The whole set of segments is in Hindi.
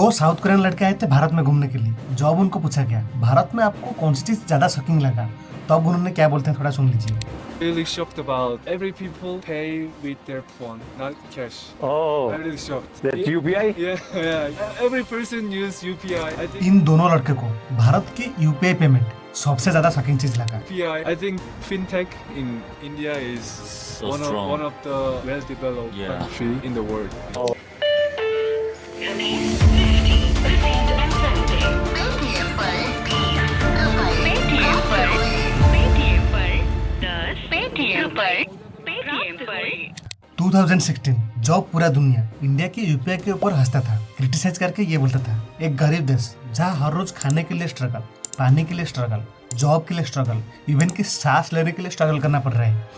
दो साउथ कोरियन लड़के आए थे भारत में घूमने के लिए। जब उनको पूछा गया भारत में आपको कौन सी चीज ज्यादा शॉकिंग लगा, तब उन्होंने क्या बोलते हैं थोड़ा सुन लीजिए। Really shocked about every people pay with their phone, not cash. Oh, I'm really shocked. that's UPI? Yeah. Every person use UPI. I think इन दोनों लड़के को भारत की यूपीआई पेमेंट सबसे ज्यादा शॉकिंग चीज लगा। UPI. I think fintech in India is So strong. one of the well-developed Yeah. country in the world. Paytm पर 2016 जब पूरा दुनिया इंडिया के यूपीआई के ऊपर हंसता था, क्रिटिसाइज करके ये बोलता था एक गरीब देश जहाँ हर रोज खाने के लिए स्ट्रगल, पानी के लिए स्ट्रगल, जॉब के लिए स्ट्रगल, इवन की सांस लेने के लिए स्ट्रगल करना पड़ रहा है,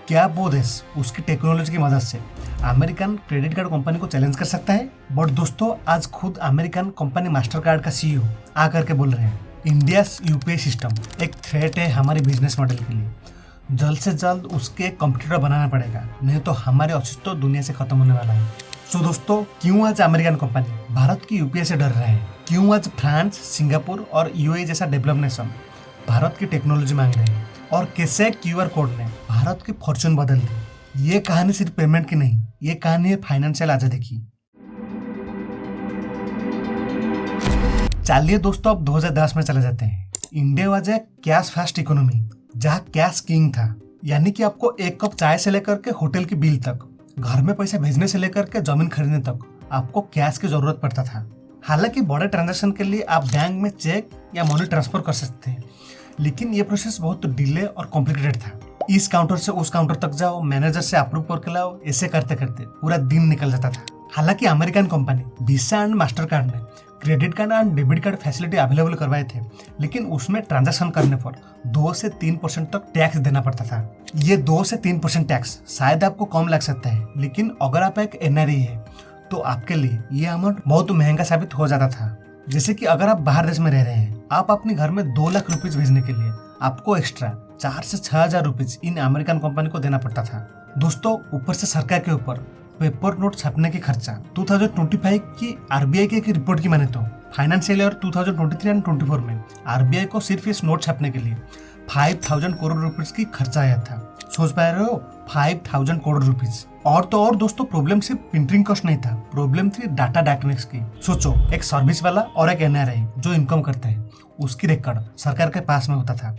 क्या वो देश उसकी टेक्नोलॉजी की मदद से अमेरिकन क्रेडिट कार्ड कंपनी को चैलेंज कर सकता है? बट दोस्तों आज खुद अमेरिकन कंपनी मास्टर कार्ड का सीईओ आकर के बोल रहे हैं इंडिया यूपीआई सिस्टम एक थ्रेट है हमारे बिजनेस मॉडल के लिए, जल्द से जल्द उसके कंप्यूटर बनाना पड़ेगा, नहीं तो हमारे अस्तित्व दुनिया से खत्म होने वाला है। सो दोस्तों क्यों आज अमेरिकन कंपनी भारत की यूपीआई से डर रहे हैं? क्यों आज फ्रांस, सिंगापुर और यूएई जैसा डेवलप नेशन भारत की टेक्नोलॉजी मांग रहे हैं? और कैसे क्यूआर कोड ने भारत की फॉर्चून बदल दी? ये कहानी सिर्फ पेमेंट की नहीं, ये कहानी है फाइनेंशियल आजादी की। चलिए दोस्तों अब 2010 में चले जाते हैं। India was a cash fast economy जहाँ कैश किंग था, यानी कि आपको एक कप चाय से लेकर के होटल की बिल तक, घर में पैसे भेजने से लेकर के जमीन खरीदने तक आपको कैश की जरूरत पड़ता था। हालांकि बड़े ट्रांजैक्शन के लिए आप बैंक में चेक या मनी ट्रांसफर कर सकते हैं, लेकिन ये प्रोसेस बहुत डिले और कॉम्प्लिकेटेड था। इस काउंटर से उस काउंटर तक जाओ, मैनेजर से अप्रूव करके लाओ, ऐसे करते करते पूरा दिन निकल जाता था। हालांकि American company Visa and Mastercard ने credit card and debit card facility available करवाए थे, लेकिन उसमें ट्रांजैक्शन करने पर 2 से 3% तक टैक्स देना पड़ता था। ये 2 से 3% टैक्स शायद आपको कम लग सकता है, लेकिन अगर आप एक एनआरआई है तो आपके लिए ये अमाउंट बहुत महंगा साबित हो जाता था। जैसे कि अगर आप बाहर देश में रह रहे हैं, आप अपने घर में 2 लाख रुपीज भेजने के लिए आपको एक्स्ट्रा 4 से 6 हजार रुपीज इन अमेरिकन कंपनी को देना पड़ता था। दोस्तों ऊपर से सरकार के ऊपर पेपर नोट छापने की खर्चा। 2025 की आरबीआई की एक रिपोर्ट की माने तो फाइनेंशियल ईयर 2023 एंड 24 में आरबीआई को सिर्फ इस नोट छापने के लिए 5,000 करोड़ रुपीज की खर्चा आया था। सोच पा रहे हो 5,000 करोड़ रुपीज। और तो और दोस्तों प्रॉब्लम सिर्फ प्रिंटिंग कॉस्ट नहीं था, प्रॉब्लम थी डाटा डार्कनेस की। सोचो एक सर्विस वाला और एक एनआरआई जो इनकम करता है उसकी रिकॉर्ड सरकार के पास में होता था,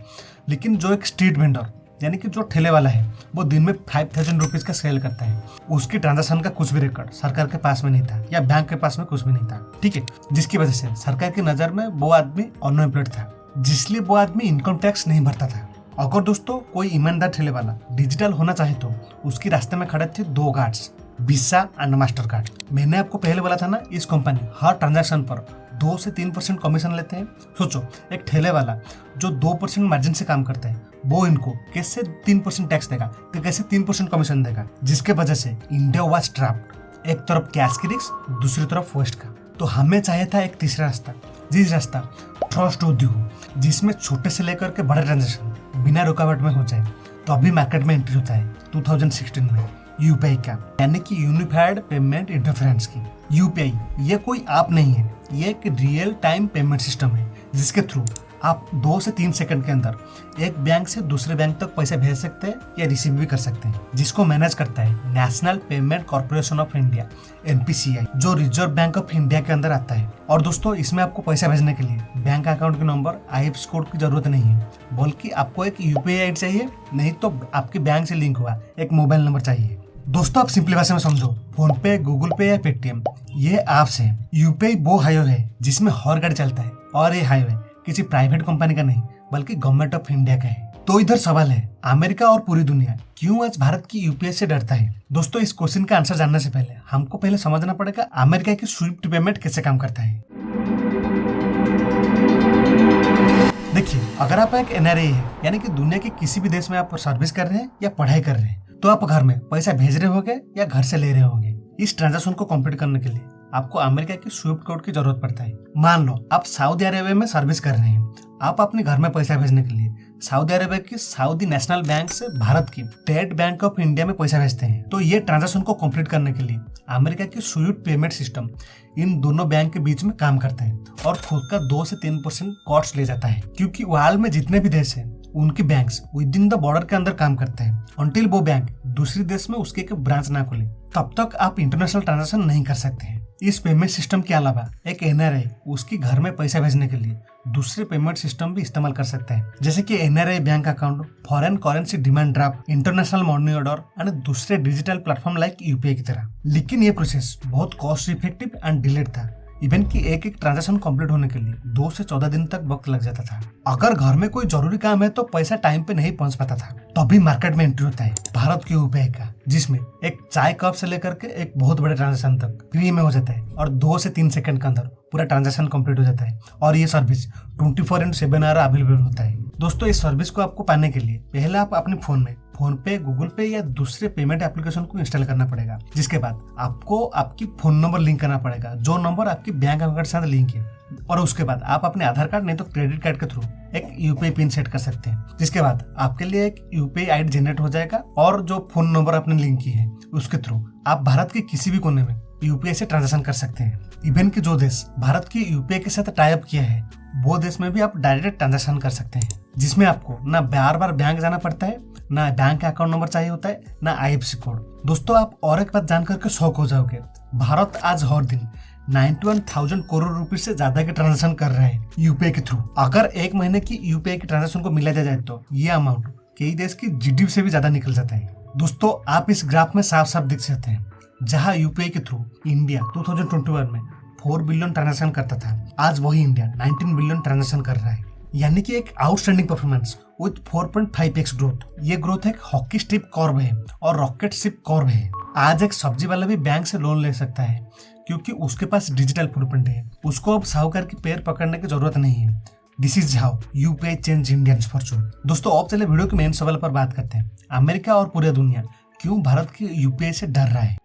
लेकिन जो एक स्ट्रीट वेंडर यानी कि जो ठेले वाला है वो दिन में 5,000 रुपीज का सेल करता है, उसकी ट्रांजैक्शन का कुछ भी रिकॉर्ड सरकार के पास में नहीं था या बैंक के पास में कुछ भी नहीं था। ठीक है, जिसकी वजह से सरकार की नजर में वो आदमी अनएम्प्लॉयड था, जिसलिए वो आदमी इनकम टैक्स नहीं भरता था। अगर दोस्तों कोई ईमानदार ठेले वाला डिजिटल होना चाहे तो उसके रास्ते में खड़े थे 2 guards, visa and master card. मैंने आपको पहले बोला था ना, इस कंपनी हर ट्रांजैक्शन पर 2 से 3% कमीशन लेते हैं। सोचो एक ठेले वाला जो 2% मार्जिन से काम करता है वो इनको कैसे 3% टैक्स देगा, तो कैसे 3% कमीशन देगा, जिसके वजह से इंडिया वाज ट्रैप्ड। एक तरफ कैश की रिस्क, दूसरी तरफ वेस्ट का। तो हमें चाहिए था एक तीसरा रास्ता, जिस रास्ता ट्रस्ट उद्योग हो, जिसमें छोटे से लेकर के बड़े ट्रांजेक्शन बिना रुकावट में हो जाए। तो अभी मार्केट में एंट्री होता है 2016 में यूपीआई का, यानी कि यूनिफाइड पेमेंट इंटरफेरेंस की। यूपीआई ये कोई ऐप नहीं है, ये एक रियल टाइम पेमेंट सिस्टम है जिसके थ्रू आप 2 से 3 सेकंड के अंदर एक बैंक से दूसरे बैंक तक पैसे भेज सकते हैं या रिसीव भी कर सकते हैं, जिसको मैनेज करता है national payment corporation of India NPCI, जो रिजर्व बैंक ऑफ इंडिया के अंदर आता है। और दोस्तों इसमें आपको पैसा भेजने के लिए बैंक अकाउंट के नंबर, आईएफएससी कोड की जरूरत नहीं है, बल्कि आपको एक यूपीआई आईडी चाहिए, नहीं तो आपके बैंक से लिंक हुआ एक मोबाइल नंबर चाहिए। दोस्तों आप सिंपली भाषा में समझो, फोन पे, गूगल पे या पेटीएम ये ऐप्स है। यूपीआई वो हाईवे है जिसमें हर गाड़ी चलता है, और ये हाईवे किसी प्राइवेट कंपनी का नहीं बल्कि गवर्नमेंट ऑफ इंडिया का है। तो इधर सवाल है, अमेरिका और पूरी दुनिया क्यों आज भारत की यूपीआई से डरता है? दोस्तों इस क्वेश्चन का आंसर जानने से पहले हमको पहले समझना पड़ेगा अमेरिका की स्विफ्ट पेमेंट कैसे काम करता है। देखिए अगर आप एक एनआरआई है, यानी कि दुनिया के किसी भी देश में आप सर्विस कर रहे हैं या पढ़ाई कर रहे हैं, तो आप घर में पैसा भेज रहे होंगे या घर से ले रहे होंगे। इस ट्रांजैक्शन को कंप्लीट करने के लिए आपको अमेरिका की स्विफ्ट कोड की जरूरत पड़ता है। मान लो आप सऊदी अरेबिया में सर्विस कर रहे हैं, आप अपने घर में पैसा भेजने के लिए सऊदी अरेबिया की सऊदी नेशनल बैंक से भारत की स्टेट बैंक ऑफ इंडिया में पैसा भेजते हैं। तो ये ट्रांजैक्शन को कंप्लीट करने के लिए अमेरिका की स्विफ्ट पेमेंट सिस्टम इन दोनों बैंक के बीच में काम करता है और खुद का 2 से 3% कॉस्ट ले जाता है, क्योंकि वर्ल्ड में जितने भी देश हैं उनके banks with in the border के अंदर काम करते हैं। अनटिल वो बैंक दूसरे देश में उसके एक ब्रांच ना खोले तब तक आप इंटरनेशनल ट्रांजैक्शन नहीं कर सकते हैं। इस पेमेंट सिस्टम के अलावा एक एनआरआई उसकी घर में पैसा भेजने के लिए दूसरे पेमेंट सिस्टम भी इस्तेमाल कर सकता है, जैसे कि NRI bank account, foreign currency demand draft, international money order and दूसरे डिजिटल प्लेटफॉर्म लाइक यूपीआई की तरह। लेकिन ये प्रोसेस बहुत कॉस्ट इफेक्टिव एंड डिलेड था। इवन की एक ट्रांजैक्शन कंप्लीट होने के लिए 2 से 14 दिन तक वक्त लग जाता था। अगर घर में कोई जरूरी काम है तो पैसा टाइम पे नहीं पहुंच पाता था। तभी मार्केट में एंट्री होता है भारत के यूपीआई का, जिसमें एक चाय कप से लेकर के एक बहुत बड़े ट्रांजैक्शन तक फ्री में हो जाता है और 2 से 3 सेकंड के अंदर पूरा ट्रांजैक्शन कंप्लीट हो जाता है। और ये सर्विस 24/7 आवर अवेलेबल होता है। दोस्तों, इस सर्विस को आपको पाने के लिए पहले आप अपने फोन में फोन पे, गूगल पे या दूसरे पेमेंट एप्लीकेशन को इंस्टॉल करना पड़ेगा, जिसके बाद आपको आपकी फोन नंबर लिंक करना पड़ेगा, जो नंबर आपकी बैंक अकाउंट के साथ लिंक है। और उसके बाद आप अपने आधार कार्ड नहीं तो क्रेडिट कार्ड के थ्रू एक यूपीआई पिन सेट कर सकते हैं, जिसके बाद आपके लिए एक यूपीआई आईडी जनरेट हो जाएगा और जो फोन नंबर आपने लिंक की है उसके थ्रू आप भारत के किसी भी कोने में यूपीआई से ट्रांजैक्शन कर सकते हैं। इवन के जो देश भारत की यूपीआई के साथ टाई अप किया है वो देश में भी आप डायरेक्ट ट्रांजैक्शन कर सकते हैं, जिसमें आपको ना बार बार बैंक जाना पड़ता है, ना बैंक अकाउंट नंबर चाहिए होता है, ना आईएफएससी कोड। दोस्तों, आप और एक बात जानकर के शॉक हो जाओगे, भारत आज हर दिन 91,000 करोड़ रुपए से ज्यादा के ट्रांजैक्शन कर रहे हैं यूपीआई के थ्रू। अगर एक महीने की यूपीआई के ट्रांजैक्शन को मिला जाए तो ये अमाउंट कई देश की जीडीपी से भी ज्यादा निकल जाता है। दोस्तों, आप इस ग्राफ में साफ साफ दिख सकते हैं, जहां यूपीआई के थ्रू इंडिया 2021 में 4 बिलियन ट्रांजैक्शन करता था, आज वही इंडिया 19 बिलियन ट्रांजैक्शन कर रहा है, यानी कि एक outstanding performance with 4.5x growth. ये ग्रोथ एक हॉकी स्टिक कर्व है और रॉकेट शिप कर्व है। आज एक सब्जी वाला भी बैंक से लोन ले सकता है क्योंकि उसके पास डिजिटल फुटप्रिंट है, उसको अब साहूकार की पैर पकड़ने की जरूरत नहीं है। This is how UPI change Indians Fortune. दोस्तों, अब चले वीडियो के मेन सवाल पर बात करते हैं। अमेरिका और पूरी दुनिया क्यों भारत की यूपीआई से डर रहा है?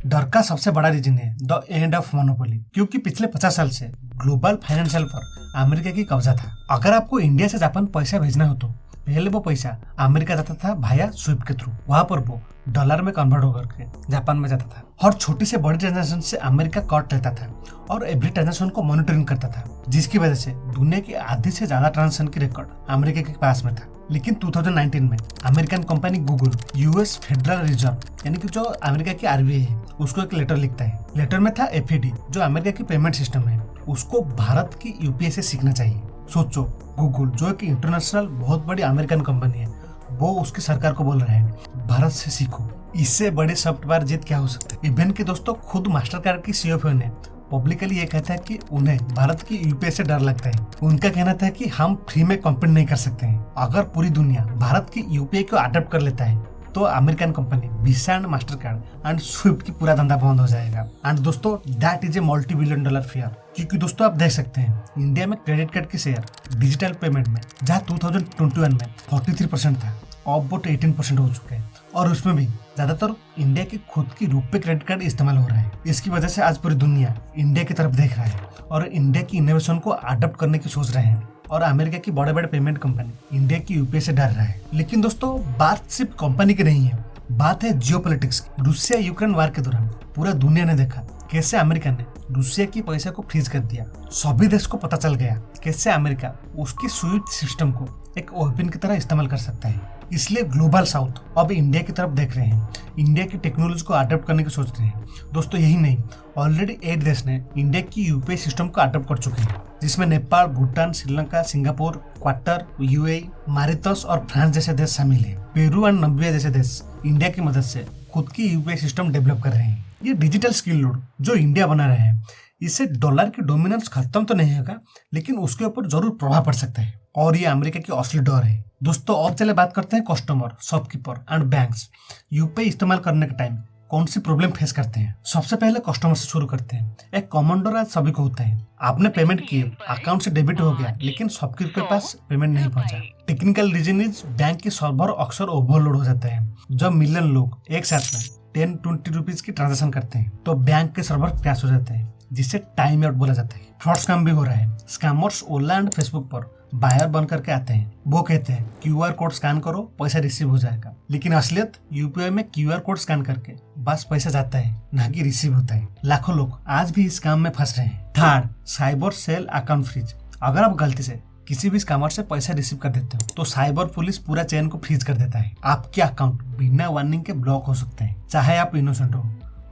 डर का सबसे बड़ा रीजन है द एंड ऑफ मोनोपोली, क्योंकि पिछले 50 साल से ग्लोबल फाइनेंशियल पर अमेरिका की कब्जा था। अगर आपको इंडिया से जापान पैसा भेजना हो तो पहले वो पैसा अमेरिका जाता था भाया स्विफ्ट के थ्रू, वहां पर वो डॉलर में कन्वर्ट होकर के जापान में जाता था और छोटी से बड़ी ट्रांजैक्शन से अमेरिका कट लेता था और एवरी ट्रांजैक्शन को मॉनिटरिंग करता था, जिसकी वजह से दुनिया की आधी से ज्यादा ट्रांजैक्शन की रिकॉर्ड अमेरिका के पास में था। लेकिन 2019 में American company Google US federal reserve यानी कि जो अमेरिका की आरबीआई है उसको एक लेटर लिखता है। लेटर में था एफएडी जो अमेरिका की पेमेंट सिस्टम है उसको भारत की यूपीआई से सीखना चाहिए। सोचो, गूगल जो एक इंटरनेशनल बहुत बड़ी अमेरिकन कंपनी है वो उसकी सरकार को बोल रहा है भारत से सीखो। इससे बड़े सॉफ्टवेयर जीत क्या हो सकता है? इवन के दोस्तों, खुद मास्टर कार्ड की सीईओ ने पब्लिकली ये कहता है कि उन्हें भारत की यूपीआई से डर लगता है। उनका कहना था कि हम फ्री में कॉम्पीट नहीं कर सकते हैं। अगर पूरी दुनिया भारत की यूपीआई को अडॉप्ट कर लेता है तो American company Visa and master card and Swift की पूरा धंधा बंद हो जाएगा। एंड दोस्तों, that is a $multi-billion fear, क्योंकि दोस्तों आप देख सकते हैं इंडिया में क्रेडिट कार्ड की शेयर डिजिटल पेमेंट में जहाँ 2021 में 43% था, अब वो 18% हो चुका है और उसमें भी ज्यादातर इंडिया की खुद की रुपए क्रेडिट कार्ड इस्तेमाल हो रहा है। इसकी वजह से आज पूरी दुनिया इंडिया की तरफ देख रहा है और इंडिया की इनोवेशन को अडॉप्ट करने की सोच रहे हैं और अमेरिका की बड़े बड़े पेमेंट कंपनी इंडिया की यूपीआई से डर रहा है। लेकिन दोस्तों, बात सिर्फ कंपनी की नहीं है, बात है जियोपॉलिटिक्स की। रूसिया यूक्रेन वार के दौरान पूरा दुनिया ने देखा कैसे अमेरिका ने रूसिया की पैसा को फ्रीज कर दिया। सभी देश को पता चल गया कैसे अमेरिका उसकी स्विफ्ट सिस्टम को एक वेपन की तरह इस्तेमाल कर सकता है। इसलिए ग्लोबल साउथ अब इंडिया की तरफ देख रहे हैं, इंडिया की टेक्नोलॉजी को अडॉप्ट करने की सोच रहे हैं। दोस्तों, यही नहीं, ऑलरेडी 8 देश ने इंडिया की यूपीआई सिस्टम को अडॉप्ट कर चुके हैं, जिसमें Nepal, Bhutan, Sri Lanka, Singapore, quarter, UAE, Mauritius और फ्रांस जैसे देश शामिल है। पेरू और नामीबिया जैसे देश इंडिया की मदद से खुद की यूपीआई सिस्टम डेवलप कर रहे हैं। ये डिजिटल स्किल लोड जो इंडिया बना रहा है, इससे डॉलर की डोमिनेंस खत्म तो नहीं होगा, लेकिन उसके ऊपर जरूर प्रभाव पड़ सकता है और ये अमेरिका की असली डर है। दोस्तों, अब चले बात करते हैं customer, shopkeeper and banks UPI इस्तेमाल करने के टाइम कौन सी प्रॉब्लम फेस करते हैं। सबसे पहले कस्टमर से शुरू करते हैं। एक कॉमन डर आज सभी को होता है, आपने पेमेंट किए, अकाउंट से डेबिट हो गया, लेकिन शॉपकीपर के पास पेमेंट नहीं पहुंचा। टेक्निकल रीजन इज बैंक की सर्वर अक्सर ओवरलोड हो जाता है। जब मिलियन लोग एक साथ में 10-20 रुपीज की ट्रांजेक्शन करते हैं तो बैंक के सर्वर क्रैश हो जाते हैं जिससे टाइम आउट बोला जाता है। फ्रॉड स्कैम भी हो रहा है। स्कैमर्स ओला एंड फेसबुक पर बायर बन करके आते हैं। वो कहते हैं QR कोड स्कैन करो, पैसा रिसीव हो जाएगा, लेकिन असलियत UPI में QR कोड स्कैन करके बस पैसा जाता है, ना कि रिसीव होता है। लाखों लोग आज भी इस काम में फंस रहे हैं। Third, cyber cell account freeze. अगर आप गलती से किसी भी स्कैमर से पैसा रिसीव कर देते हो तो साइबर पुलिस पूरा चेन को फ्रीज कर देता है। आपके अकाउंट बिना वार्निंग के ब्लॉक हो सकते हैं, चाहे आप इनोसेंट हो।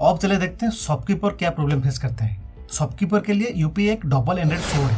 अब चले देखते हैं शॉपकीपर क्या प्रॉब्लम फेस करता है। शॉपकीपर के लिए UPI एक डबल एंडेड सोर्ड है,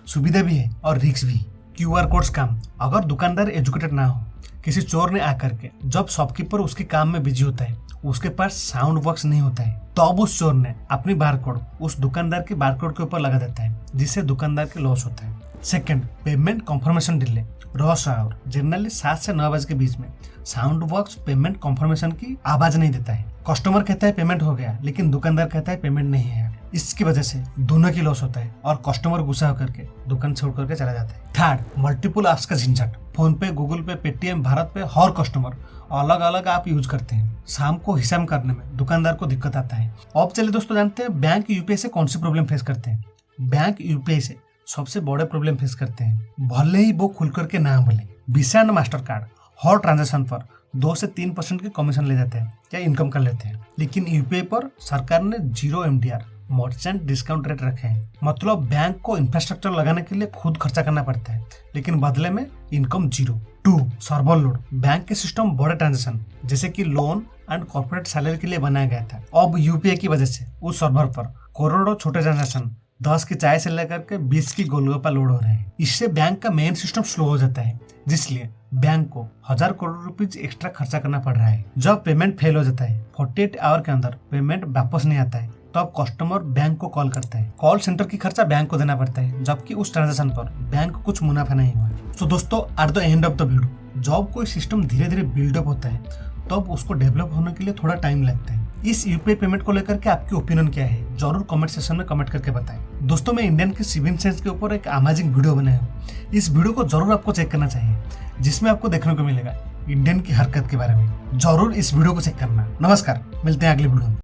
सुविधा भी है और रिस्क भी। QR code scam. अगर दुकानदार एजुकेटेड ना हो, किसी चोर ने आकर के जब शॉपकीपर उसके काम में बिजी होता है, उसके पास साउंड बॉक्स नहीं होता है, तो अब उस चोर ने अपनी बारकोड उस दुकानदार के बारकोड के ऊपर लगा देता है, जिससे दुकानदार के लॉस होता है। Second, payment confirmation delay. Rush hour generally 7 से 9 बजे के बीच में साउंड बॉक्स पेमेंट कंफर्मेशन की आवाज नहीं देता है। कस्टमर कहता है पेमेंट हो गया, लेकिन दुकानदार कहता है पेमेंट नहीं है। इसकी वजह से दोनों की लॉस होता है और कस्टमर गुस्सा होकर के दुकान छोड़ करके चला जाता है। थर्ड, मल्टीपल ऐप्स का झंझट। फोन पे, गूगल पे, पेटीएम, भारत पे हर कस्टमर अलग अलग ऐप यूज करते हैं। शाम को हिसाब करने में दुकानदार को दिक्कत आता है। अब चलिए दोस्तों जानते हैं बैंक UPI से कौन सी प्रॉब्लम फेस करते हैं। बैंक UPI से सबसे बड़े प्रॉब्लम फेस करते हैं, भले ही वो खुल करके ना बोले। Visa and master card her transaction पर 2 से 3% की कमीशन ले जाते हैं या इनकम कर लेते हैं, लेकिन UPI पर सरकार ने 0 MDR मर्चेंट डिस्काउंट रेट रखे हैं। मतलब बैंक को इंफ्रास्ट्रक्चर लगाने के लिए खुद खर्चा करना पड़ता है, लेकिन बदले में इनकम 0। 2, server load. बैंक के सिस्टम बड़े ट्रांजेक्शन जैसे कि लोन एंड कॉर्पोरेट सैलरी के लिए बनाया गया था। अब UPI की वजह से उस सर्वर पर करोड़ों छोटे ट्रांजेक्शन 10 की चाय से लेकर के 20 की गोलगप्पा लोड हो रहे हैं। इससे बैंक का मेन सिस्टम स्लो हो जाता है, जिसलिए बैंक को 1000 करोड़ रुपीज एक्स्ट्रा खर्चा करना पड़ रहा है। जब पेमेंट फेल हो जाता है, 48 आवर के अंदर पेमेंट वापस नहीं आता है, तो अब कस्टमर बैंक को कॉल करता है। कॉल सेंटर की खर्चा बैंक को देना पड़ता है, जबकि उस ट्रांजेक्शन पर बैंक को कुछ मुनाफा नहीं हुआ। तो दोस्तों, at the end of the video, जब कोई सिस्टम धीरे धीरे बिल्डअप होता है, तब उसको डेवलप होने के लिए थोड़ा टाइम लगता है। इस UPI पेमेंट को लेकर के आपकी ओपिनियन क्या है, जरूर कमेंट सेक्शन में कमेंट करके बताएं। दोस्तों, मैं इंडियन के सिविल सेंस के ऊपर एक अमेजिंग वीडियो बनाया हूँ। इस वीडियो को जरूर आपको चेक करना चाहिए, जिसमें आपको देखने को मिलेगा इंडियन की हरकत के बारे में। जरूर इस वीडियो को चेक करना। नमस्कार, मिलते हैं अगली वीडियो में।